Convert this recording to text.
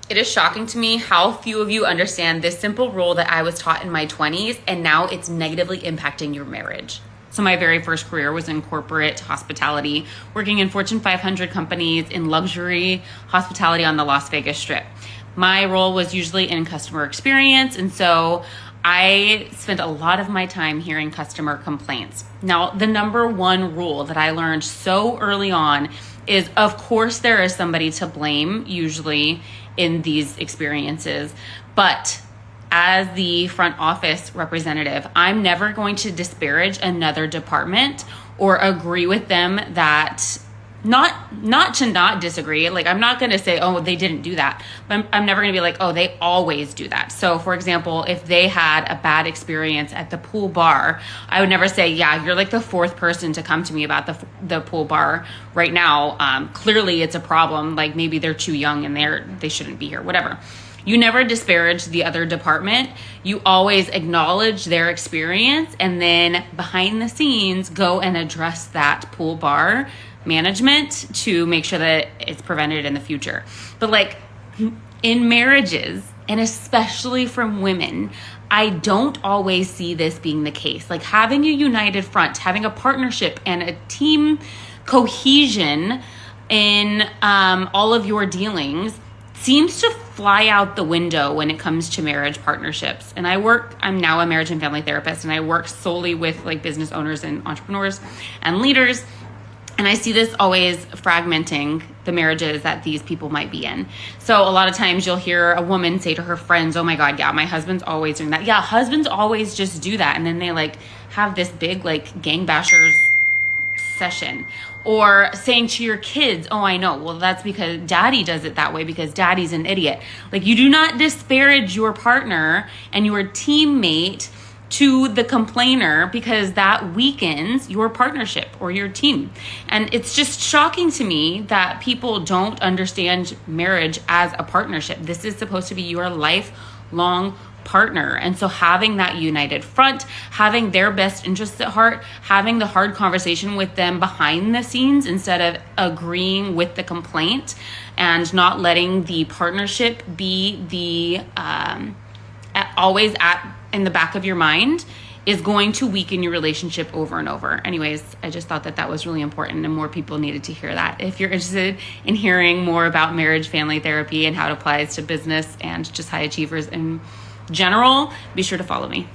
It is shocking to me how few of you understand this simple rule that I was taught in my 20s, and now it's negatively impacting your marriage. So my very first career was in corporate hospitality, working in Fortune 500 companies in luxury hospitality on the Las Vegas Strip. My role was usually in customer experience, and so I spent a lot of my time hearing customer complaints. Now, the number one rule that I learned so early on is, of course, there is somebody to blame, usually in these experiences, but as the front office representative, I'm never going to disparage another department or agree with them that not to not disagree. Like, I'm not going to say, oh, they didn't do that, but I'm never going to be like, oh, they always do that. So for example, if they had a bad experience at the pool bar, I would never say, yeah, you're like the fourth person to come to me about the pool bar right now. Clearly it's a problem. Like, maybe they're too young and they shouldn't be here, whatever. You never disparage the other department. You always acknowledge their experience, and then behind the scenes, go and address that pool bar management to make sure that it's prevented in the future. But like in marriages, and especially from women, I don't always see this being the case. Like, having a united front, having a partnership and a team cohesion in all of your dealings seems to fly out the window when it comes to marriage partnerships. And I'm now a marriage and family therapist, and I work solely with like business owners and entrepreneurs and leaders. And I see this always fragmenting the marriages that these people might be in. So a lot of times you'll hear a woman say to her friends, oh my God, yeah, my husband's always doing that. Yeah, husbands always just do that. And then they like have this big like gang bashers session. Or saying to your kids, oh, I know, well, that's because daddy does it that way because daddy's an idiot. Like, you do not disparage your partner and your teammate to the complainer, because that weakens your partnership or your team. And it's just shocking to me that people don't understand marriage as a partnership. This is supposed to be your lifelong partner. And so having that united front, having their best interests at heart, having the hard conversation with them behind the scenes instead of agreeing with the complaint, and not letting the partnership be the always in the back of your mind, is going to weaken your relationship over and over. Anyways, I just thought that was really important, and more people needed to hear that. If you're interested in hearing more about marriage family therapy and how it applies to business and just high achievers in general, be sure to follow me.